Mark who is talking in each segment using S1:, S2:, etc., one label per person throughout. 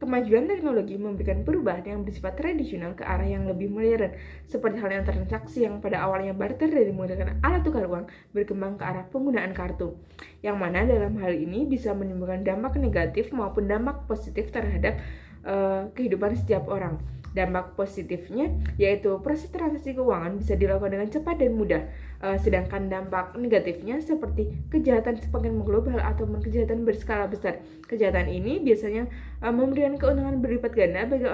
S1: Kemajuan teknologi memberikan perubahan yang bersifat tradisional ke arah yang lebih modern, seperti halnya transaksi yang pada awalnya barter dari menggunakan alat tukar uang berkembang ke arah penggunaan kartu, yang mana dalam hal ini bisa menimbulkan dampak negatif maupun dampak positif terhadap kehidupan setiap orang. Dampak positifnya yaitu proses transaksi keuangan bisa dilakukan dengan cepat dan mudah, sedangkan dampak negatifnya seperti kejahatan semakin mengglobal atau kejahatan berskala besar. Kejahatan ini biasanya memberikan keuntungan berlipat ganda bagi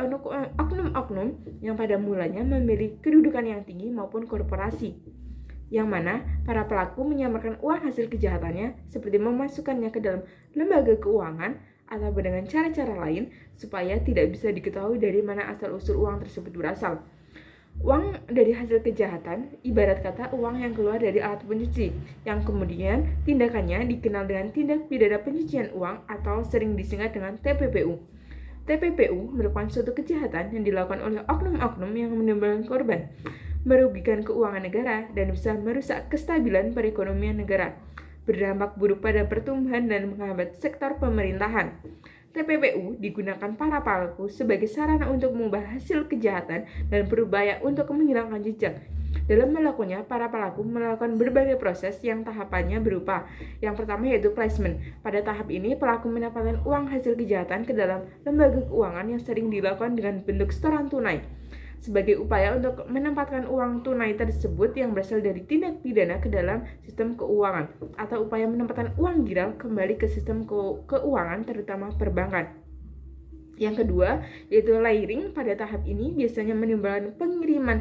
S1: oknum-oknum yang pada mulanya memiliki kedudukan yang tinggi maupun korporasi, yang mana para pelaku menyamarkan uang hasil kejahatannya seperti memasukkannya ke dalam lembaga keuangan atau dengan cara-cara lain supaya tidak bisa diketahui dari mana asal-usul uang tersebut berasal. Uang dari hasil kejahatan ibarat kata uang yang keluar dari alat pencuci, yang kemudian tindakannya dikenal dengan tindak pidana pencucian uang atau sering disingkat dengan TPPU. TPPU merupakan suatu kejahatan yang dilakukan oleh oknum-oknum yang menimbulkan korban, merugikan keuangan negara, dan bisa merusak kestabilan perekonomian negara, berdampak buruk pada pertumbuhan dan menghambat sektor pemerintahan. TPPU digunakan para pelaku sebagai sarana untuk mengubah hasil kejahatan dan berupaya untuk menghilangkan jejak. Dalam melakukannya, para pelaku melakukan berbagai proses yang tahapannya berupa. Yang pertama yaitu placement. Pada tahap ini, pelaku mendapatkan uang hasil kejahatan ke dalam lembaga keuangan yang sering dilakukan dengan bentuk setoran tunai, sebagai upaya untuk menempatkan uang tunai tersebut yang berasal dari tindak pidana ke dalam sistem keuangan, atau upaya menempatkan uang giral kembali ke sistem keuangan terutama perbankan. Yang kedua yaitu layering. Pada tahap ini biasanya menimbulkan pengiriman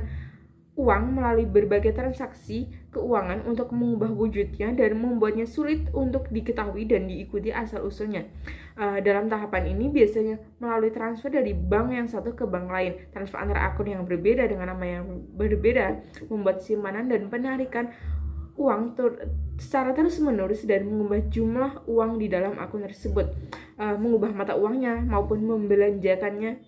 S1: uang melalui berbagai transaksi keuangan untuk mengubah wujudnya dan membuatnya sulit untuk diketahui dan diikuti asal-usulnya. Dalam tahapan ini biasanya melalui transfer dari bank yang satu ke bank lain. Transfer antara akun yang berbeda dengan nama yang berbeda membuat simpanan dan penarikan uang secara terus-menerus dan mengubah jumlah uang di dalam akun tersebut, mengubah mata uangnya maupun membelanjakannya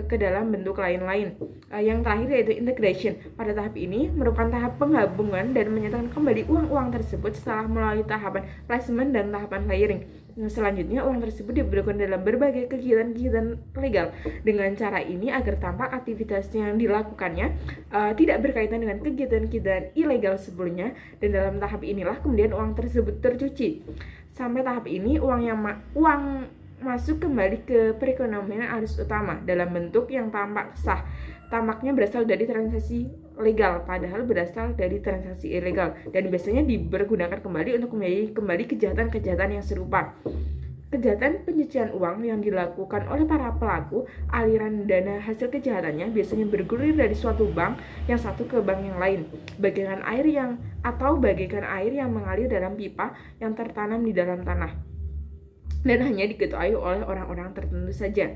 S1: ke dalam bentuk lain-lain. Yang terakhir yaitu integration. Pada tahap ini merupakan tahap penggabungan dan menyatakan kembali uang-uang tersebut setelah melalui tahapan placement dan tahapan layering. Selanjutnya uang tersebut diberikan dalam berbagai kegiatan-kegiatan legal. Dengan cara ini agar tampak aktivitas yang dilakukannya tidak berkaitan dengan kegiatan-kegiatan ilegal sebelumnya, dan dalam tahap inilah kemudian uang tersebut tercuci. Sampai tahap ini uang masuk kembali ke perekonomian arus utama dalam bentuk yang tampak sah. Tampaknya berasal dari transaksi legal, padahal berasal dari transaksi ilegal, dan biasanya dipergunakan kembali untuk kembali kejahatan-kejahatan yang serupa. Kejahatan pencucian uang yang dilakukan oleh para pelaku aliran dana hasil kejahatannya biasanya bergulir dari suatu bank yang satu ke bank yang lain, bagaikan air yang mengalir dalam pipa yang tertanam di dalam tanah, dan hanya diketahui oleh orang-orang tertentu saja.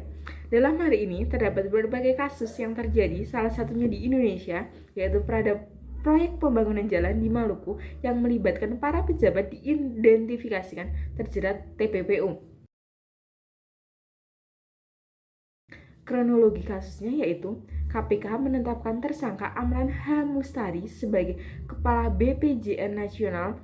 S1: Dalam hal ini terdapat berbagai kasus yang terjadi, salah satunya di Indonesia, yaitu pada proyek pembangunan jalan di Maluku yang melibatkan para pejabat diidentifikasikan terjerat TPPU. Kronologi kasusnya yaitu KPK menetapkan tersangka Amran H. Mustari sebagai Kepala BPJN Nasional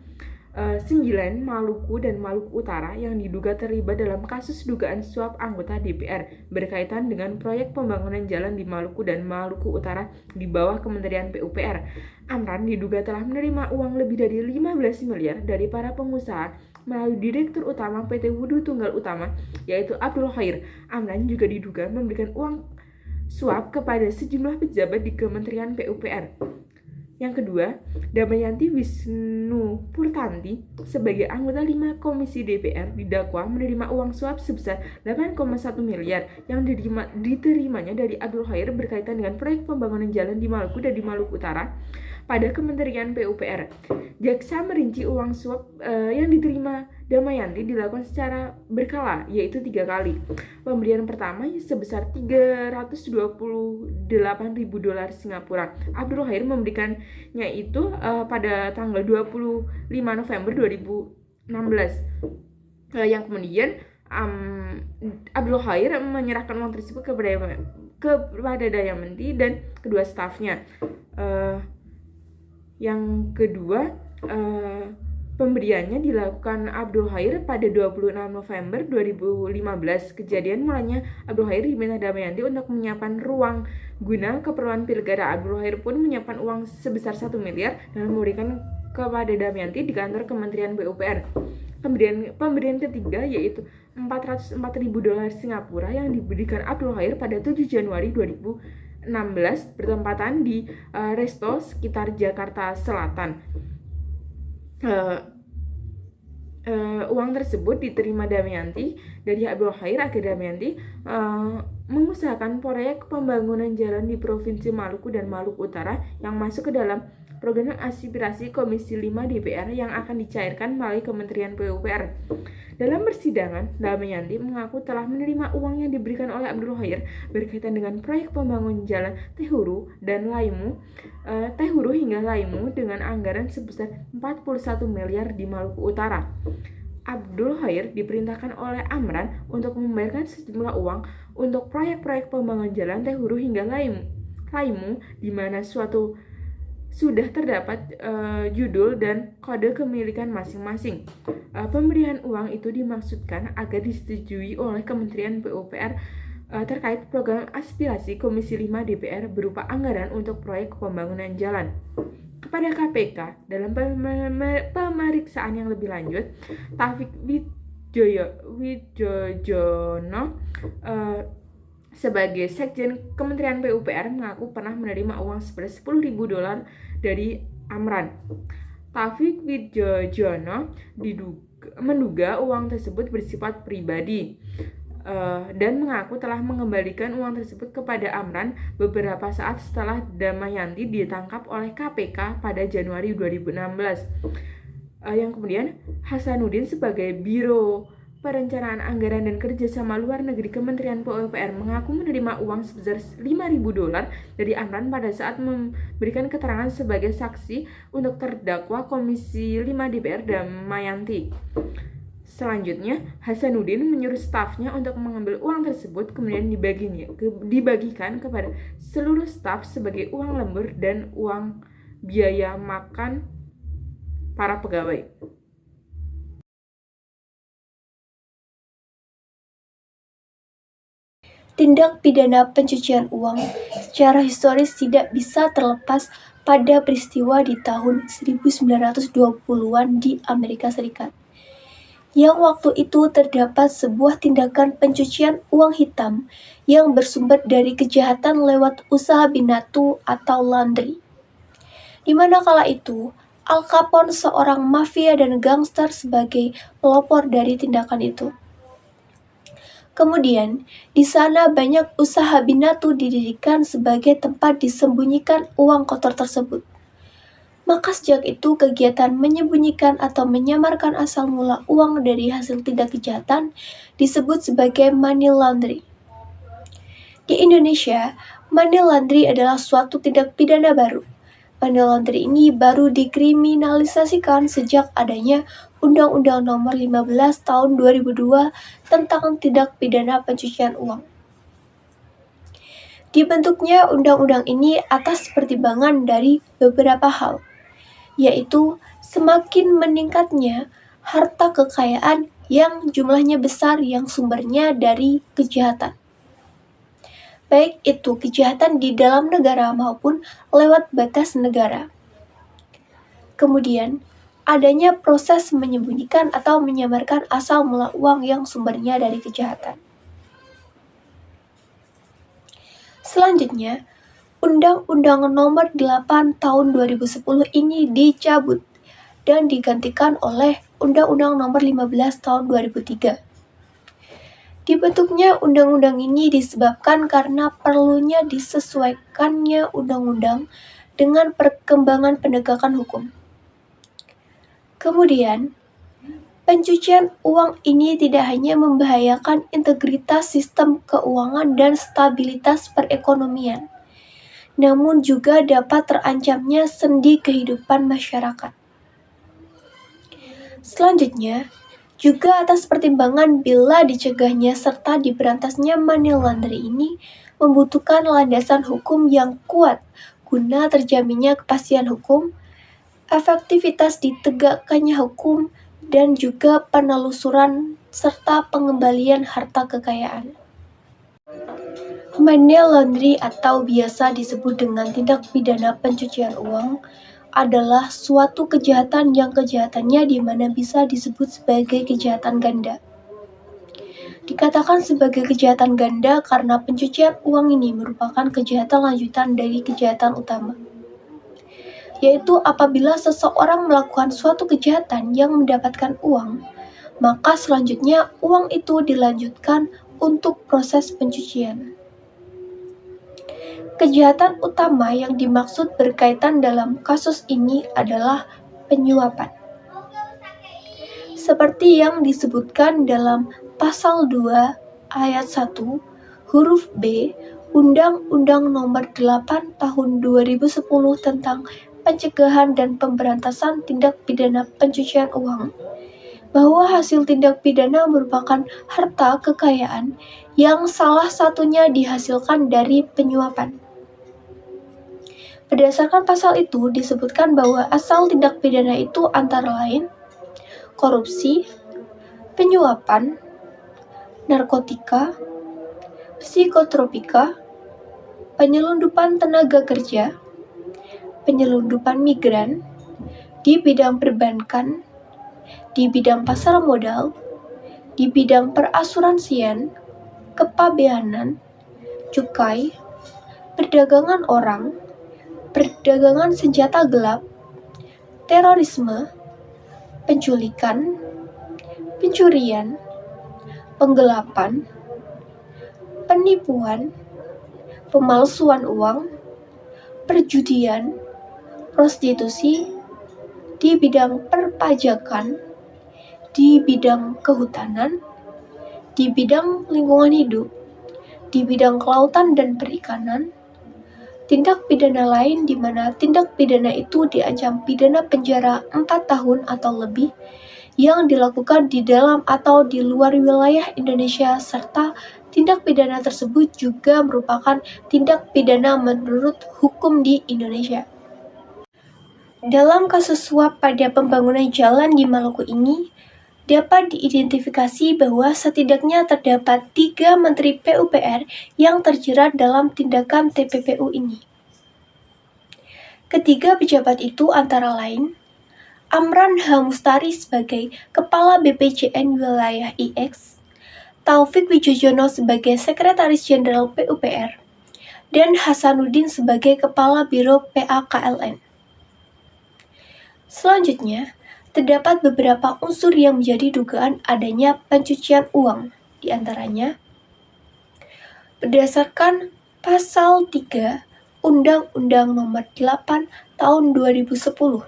S1: 9 Maluku dan Maluku Utara yang diduga terlibat dalam kasus dugaan suap anggota DPR berkaitan dengan proyek pembangunan jalan di Maluku dan Maluku Utara di bawah Kementerian PUPR. Amran diduga telah menerima uang lebih dari 15 miliar dari para pengusaha melalui Direktur Utama PT Wudu Tunggal Utama, yaitu Abdul Khair. Amran juga diduga memberikan uang suap kepada sejumlah pejabat di Kementerian PUPR. Yang kedua, Damayanti Wisnu Purtanti sebagai anggota 5 Komisi DPR didakwa menerima uang suap sebesar 8,1 miliar yang diterimanya dari Abdul Khair berkaitan dengan proyek pembangunan jalan di Maluku dan di Maluku Utara pada Kementerian PUPR. Jaksa merinci uang suap yang diterima Damayanti dilakukan secara berkala, yaitu 3 kali. Pemberian pertama sebesar 328.000 dolar Singapura. Abdul Khair memberikannya itu pada tanggal 25 November 2016. Yang kemudian Abdul Khair menyerahkan uang tersebut kepada Damayanti dan kedua stafnya. Yang kedua, Pemberiannya dilakukan Abdul Khair pada 26 November 2015. Kejadian mulanya Abdul Khair diminta Damayanti untuk menyiapkan ruang guna keperluan pilkada. Abdul Khair pun menyiapkan uang sebesar 1 miliar dan memberikan kepada Damayanti di kantor Kementerian PUPR. Pemberian ketiga yaitu 404.000 dolar Singapura yang diberikan Abdul Khair pada 7 Januari 2016 bertempatan di resto sekitar Jakarta Selatan. Uang tersebut diterima Damayanti dari Abdul Khair agar Damayanti mengusahakan proyek pembangunan jalan di Provinsi Maluku dan Maluku Utara yang masuk ke dalam program aspirasi Komisi 5 DPR yang akan dicairkan melalui Kementerian PUPR. Dalam persidangan, Damayanti mengaku telah menerima uang yang diberikan oleh Abdul Khair berkaitan dengan proyek pembangunan jalan Tehuru hingga Laimu dengan anggaran sebesar 41 miliar di Maluku Utara. Abdul Khair diperintahkan oleh Amran untuk membayarkan sejumlah uang untuk proyek-proyek pembangunan jalan Tehuru hingga Laimu di mana sudah terdapat judul dan kode kepemilikan masing-masing. Pemberian uang itu dimaksudkan agar disetujui oleh Kementerian PUPR terkait program aspirasi Komisi 5 DPR berupa anggaran untuk proyek pembangunan jalan. Kepada KPK, dalam pemeriksaan yang lebih lanjut, Taufik Wijojono sebagai Sekjen Kementerian PUPR mengaku pernah menerima uang sebesar 10.000 dolar dari Amran. Taufik Wijojono menduga uang tersebut bersifat pribadi dan mengaku telah mengembalikan uang tersebut kepada Amran beberapa saat setelah Damayanti ditangkap oleh KPK pada Januari 2016. Yang kemudian Hasanuddin sebagai Biro Perencanaan Anggaran dan Kerjasama Luar Negeri Kementerian PUPR mengaku menerima uang sebesar 5.000 dolar dari Amran pada saat memberikan keterangan sebagai saksi untuk terdakwa Komisi 5 DPR Damayanti. Selanjutnya, Hasanuddin menyuruh stafnya untuk mengambil uang tersebut kemudian dibagikan kepada seluruh staf sebagai uang lembur dan uang biaya makan para pegawai.
S2: Tindak pidana pencucian uang secara historis tidak bisa terlepas pada peristiwa di tahun 1920-an di Amerika Serikat. Yang waktu itu terdapat sebuah tindakan pencucian uang hitam yang bersumber dari kejahatan lewat usaha binatu atau laundry. Di mana kala itu, Al Capone seorang mafia dan gangster sebagai pelopor dari tindakan itu. Kemudian, di sana banyak usaha binatu didirikan sebagai tempat disembunyikan uang kotor tersebut. Maka sejak itu kegiatan menyembunyikan atau menyamarkan asal mula uang dari hasil tindak kejahatan disebut sebagai money laundry. Di Indonesia, money laundry adalah suatu tindak pidana baru. Money laundry ini baru dikriminalisasikan sejak adanya Undang-Undang Nomor 15 Tahun 2002 tentang tindak pidana pencucian uang. Dibentuknya undang-undang ini atas pertimbangan dari beberapa hal, yaitu semakin meningkatnya harta kekayaan yang jumlahnya besar yang sumbernya dari kejahatan. Baik itu kejahatan di dalam negara maupun lewat batas negara. Kemudian, adanya proses menyembunyikan atau menyamarkan asal mula uang yang sumbernya dari kejahatan. Selanjutnya, Undang-Undang Nomor 8 Tahun 2010 ini dicabut dan digantikan oleh Undang-Undang Nomor 15 Tahun 2003. Dibentuknya undang-undang ini disebabkan karena perlunya disesuaikannya undang-undang dengan perkembangan penegakan hukum. Kemudian, pencucian uang ini tidak hanya membahayakan integritas sistem keuangan dan stabilitas perekonomian, namun juga dapat terancamnya sendi kehidupan masyarakat. Selanjutnya, juga atas pertimbangan bila dicegahnya serta diberantasnya money laundry ini membutuhkan landasan hukum yang kuat guna terjaminnya kepastian hukum, efektivitas ditegakkannya hukum, dan juga penelusuran serta pengembalian harta kekayaan. Money laundering atau biasa disebut dengan tindak pidana pencucian uang adalah suatu kejahatan yang kejahatannya di mana bisa disebut sebagai kejahatan ganda. Dikatakan sebagai kejahatan ganda karena pencucian uang ini merupakan kejahatan lanjutan dari kejahatan utama, yaitu apabila seseorang melakukan suatu kejahatan yang mendapatkan uang, maka selanjutnya uang itu dilanjutkan untuk proses pencucian. Kejahatan utama yang dimaksud berkaitan dalam kasus ini adalah penyuapan. Seperti yang disebutkan dalam Pasal 2 Ayat 1 huruf B Undang-Undang Nomor 8 Tahun 2010 tentang Pencegahan dan Pemberantasan Tindak Pidana Pencucian Uang, bahwa hasil tindak pidana merupakan harta kekayaan yang salah satunya dihasilkan dari penyuapan. Berdasarkan pasal itu disebutkan bahwa asal tindak pidana itu antara lain korupsi, penyuapan, narkotika, psikotropika, penyelundupan tenaga kerja, penyelundupan migran, di bidang perbankan, di bidang pasar modal, di bidang perasuransian, kepabeanan, cukai, perdagangan orang, perdagangan senjata gelap, terorisme, penculikan, pencurian, penggelapan, penipuan, pemalsuan uang, perjudian, prostitusi, di bidang perpajakan, di bidang kehutanan, di bidang lingkungan hidup, di bidang kelautan dan perikanan, tindak pidana lain di mana tindak pidana itu diancam pidana penjara 4 tahun atau lebih yang dilakukan di dalam atau di luar wilayah Indonesia, serta tindak pidana tersebut juga merupakan tindak pidana menurut hukum di Indonesia. Dalam kasus suap pada pembangunan jalan di Maluku ini, dapat diidentifikasi bahwa setidaknya terdapat 3 Menteri PUPR yang terjerat dalam tindakan TPPU ini. Ketiga pejabat itu antara lain Amran H. Mustari sebagai Kepala BPJN Wilayah IX, Taufik Wijojono sebagai Sekretaris Jenderal PUPR, dan Hasanuddin sebagai Kepala Biro PAKLN. Selanjutnya, terdapat beberapa unsur yang menjadi dugaan adanya pencucian uang, di antaranya berdasarkan Pasal 3 Undang-Undang Nomor 8 Tahun 2010,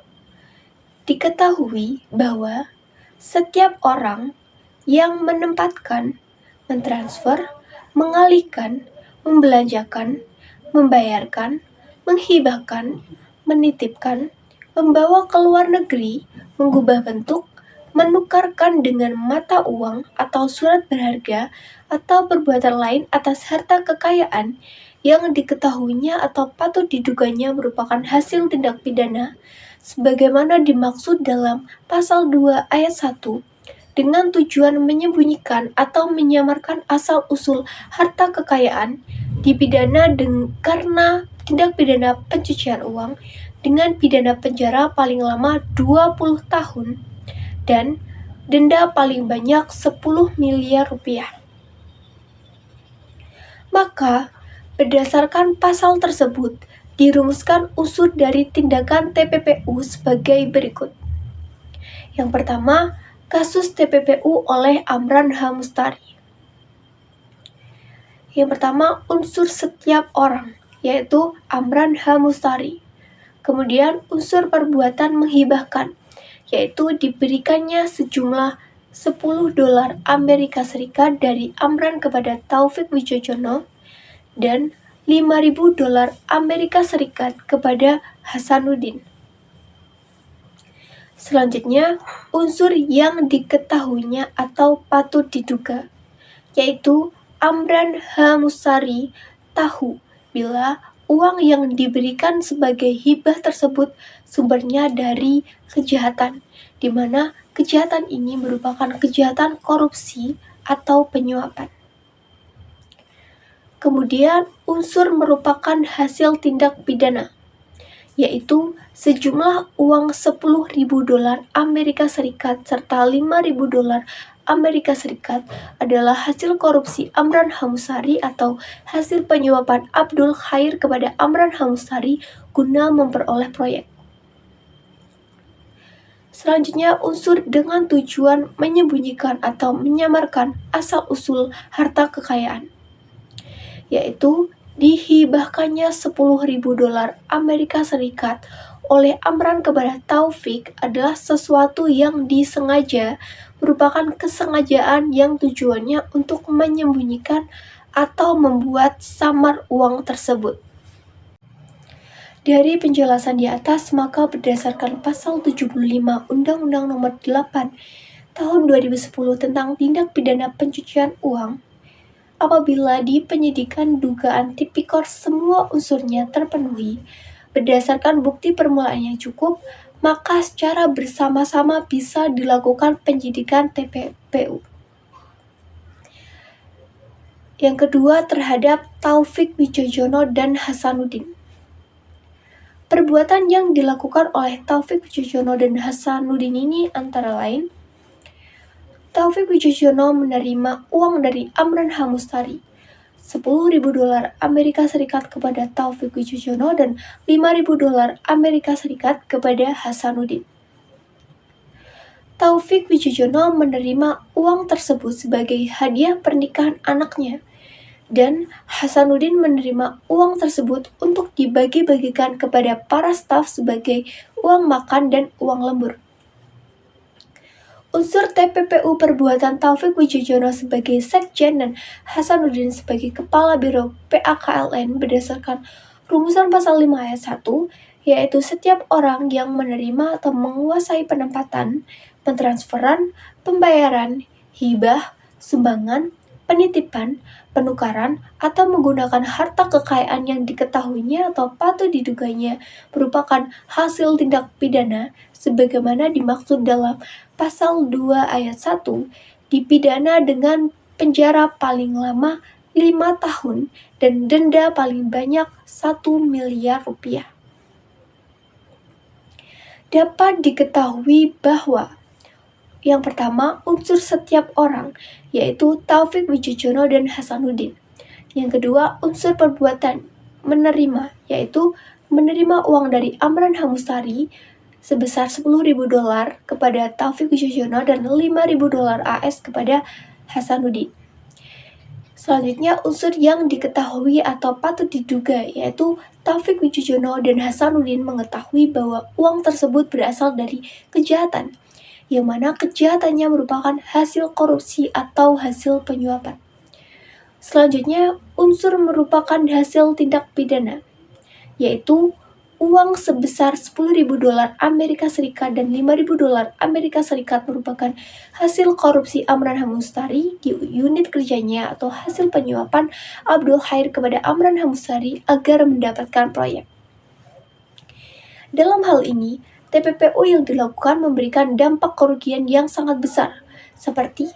S2: diketahui bahwa setiap orang yang menempatkan, mentransfer, mengalihkan, membelanjakan, membayarkan, menghibahkan, menitipkan, membawa ke luar negeri, mengubah bentuk, menukarkan dengan mata uang atau surat berharga, atau perbuatan lain atas harta kekayaan yang diketahuinya atau patut diduganya merupakan hasil tindak pidana, sebagaimana dimaksud dalam Pasal 2 Ayat 1, dengan tujuan menyembunyikan atau menyamarkan asal-usul harta kekayaan, dipidana karena tindak pidana pencucian uang dengan pidana penjara paling lama 20 tahun dan denda paling banyak 10 miliar rupiah. Maka, berdasarkan pasal tersebut, dirumuskan unsur dari tindakan TPPU sebagai berikut. Yang pertama, kasus TPPU oleh Amran H. Mustari. Yang pertama, unsur setiap orang, yaitu Amran H. Mustari. Kemudian unsur perbuatan menghibahkan, yaitu diberikannya sejumlah $10 Amerika Serikat dari Amran kepada Taufik Wijojono dan $5.000 Amerika Serikat kepada Hasanuddin. Selanjutnya, unsur yang diketahuinya atau patut diduga, yaitu Amran H. Mustari tahu bila uang yang diberikan sebagai hibah tersebut sumbernya dari kejahatan, di mana kejahatan ini merupakan kejahatan korupsi atau penyuapan. Kemudian, unsur merupakan hasil tindak pidana, yaitu sejumlah uang $10.000 Amerika Serikat serta $5.000 Amerika Serikat adalah hasil korupsi Amran Hamusari atau hasil penyuapan Abdul Khair kepada Amran Hamusari guna memperoleh proyek. Selanjutnya, unsur dengan tujuan menyembunyikan atau menyamarkan asal-usul harta kekayaan, yaitu dihibahkannya $10.000 Amerika Serikat oleh Amran kepada Taufik adalah sesuatu yang disengaja, merupakan kesengajaan yang tujuannya untuk menyembunyikan atau membuat samar uang tersebut. Dari penjelasan di atas, maka berdasarkan pasal 75 Undang-Undang Nomor 8 Tahun 2010 tentang tindak pidana pencucian uang, apabila di penyidikan dugaan tipikor semua unsurnya terpenuhi, berdasarkan bukti permulaan yang cukup, maka secara bersama-sama bisa dilakukan penyidikan TPPU. Yang kedua, terhadap Taufik Wijojono dan Hasanuddin. Perbuatan yang dilakukan oleh Taufik Wijojono dan Hasanuddin ini antara lain: Taufik Wijojono menerima uang dari Amran Hamusari, $10.000 Amerika Serikat kepada Taufik Wijojono dan $5.000 Amerika Serikat kepada Hasanuddin. Taufik Wijojono menerima uang tersebut sebagai hadiah pernikahan anaknya, dan Hasanuddin menerima uang tersebut untuk dibagi-bagikan kepada para staf sebagai uang makan dan uang lembur. Unsur TPPU perbuatan Taufik Wijojono sebagai sekjen dan Hasanuddin sebagai kepala biro PAKLN berdasarkan rumusan pasal 5 ayat 1, yaitu setiap orang yang menerima atau menguasai penempatan, pentransferan, pembayaran, hibah, sumbangan, penitipan, penukaran, atau menggunakan harta kekayaan yang diketahuinya atau patut diduganya merupakan hasil tindak pidana sebagaimana dimaksud dalam Pasal 2 ayat 1, dipidana dengan penjara paling lama 5 tahun dan denda paling banyak $1 miliar. Dapat diketahui bahwa yang pertama, unsur setiap orang, yaitu Taufik Wijojono dan Hasanuddin. Yang kedua, unsur perbuatan menerima, yaitu menerima uang dari Amran Hamusari sebesar $10.000 kepada Taufik Wijojono dan $5.000 AS kepada Hasanuddin. Selanjutnya, unsur yang diketahui atau patut diduga, yaitu Taufik Wijojono dan Hasanuddin mengetahui bahwa uang tersebut berasal dari kejahatan, yang mana kejahatannya merupakan hasil korupsi atau hasil penyuapan. Selanjutnya, unsur merupakan hasil tindak pidana, yaitu uang sebesar $10.000 Amerika Serikat dan $5.000 Amerika Serikat merupakan hasil korupsi Amran Hamusari di unit kerjanya atau hasil penyuapan Abdul Khair kepada Amran Hamusari agar mendapatkan proyek. Dalam hal ini, TPPU yang dilakukan memberikan dampak kerugian yang sangat besar, seperti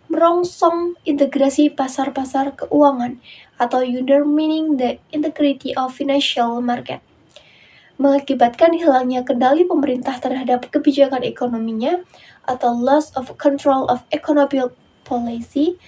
S2: merongsong integrasi pasar-pasar keuangan atau undermining the integrity of financial market, mengakibatkan hilangnya kendali pemerintah terhadap kebijakan ekonominya atau loss of control of economic policy,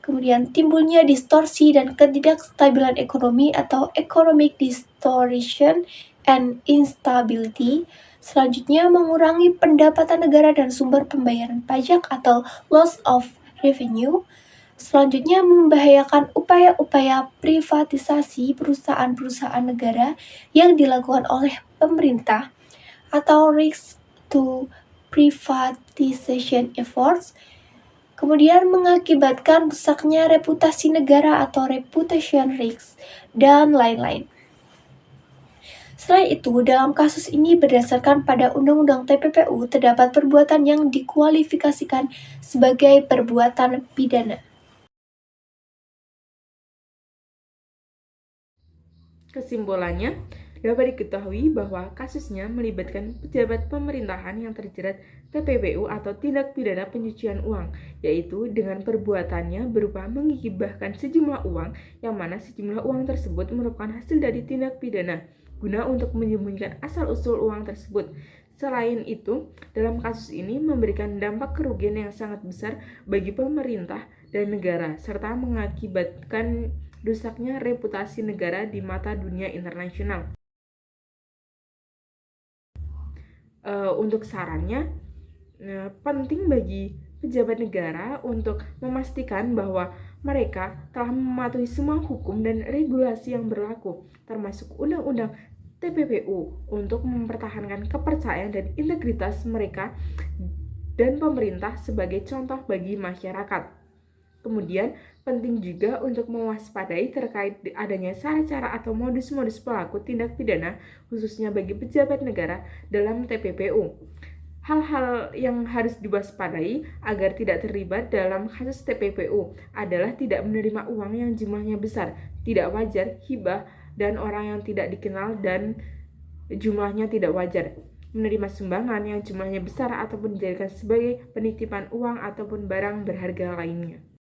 S2: kemudian timbulnya distorsi dan ketidakstabilan ekonomi atau economic distortion and instability. Selanjutnya, mengurangi pendapatan negara dan sumber pembayaran pajak atau loss of revenue. Selanjutnya, membahayakan upaya-upaya privatisasi perusahaan-perusahaan negara yang dilakukan oleh pemerintah atau risk to privatization efforts. Kemudian mengakibatkan rusaknya reputasi negara atau reputation risk, dan lain-lain. Selain itu, dalam kasus ini berdasarkan pada Undang-Undang TPPU terdapat perbuatan yang dikualifikasikan sebagai perbuatan pidana.
S1: Kesimpulannya, dapat diketahui bahwa kasusnya melibatkan pejabat pemerintahan yang terjerat TPPU atau tindak pidana pencucian uang, yaitu dengan perbuatannya berupa menghibahkan sejumlah uang yang mana sejumlah uang tersebut merupakan hasil dari tindak pidana guna untuk menyembunyikan asal-usul uang tersebut. Selain itu, dalam kasus ini memberikan dampak kerugian yang sangat besar bagi pemerintah dan negara, serta mengakibatkan rusaknya reputasi negara di mata dunia internasional. Untuk sarannya, penting bagi pejabat negara untuk memastikan bahwa mereka telah mematuhi semua hukum dan regulasi yang berlaku, termasuk undang-undang TPPU, untuk mempertahankan kepercayaan dan integritas mereka dan pemerintah sebagai contoh bagi masyarakat. Kemudian, penting juga untuk mewaspadai terkait adanya cara-cara atau modus-modus pelaku tindak pidana, khususnya bagi pejabat negara dalam TPPU. Hal-hal yang harus diwaspadai agar tidak terlibat dalam kasus TPPU adalah tidak menerima uang yang jumlahnya besar, tidak wajar, hibah, dan orang yang tidak dikenal dan jumlahnya tidak wajar. Menerima sumbangan yang jumlahnya besar ataupun dijadikan sebagai penitipan uang ataupun barang berharga lainnya.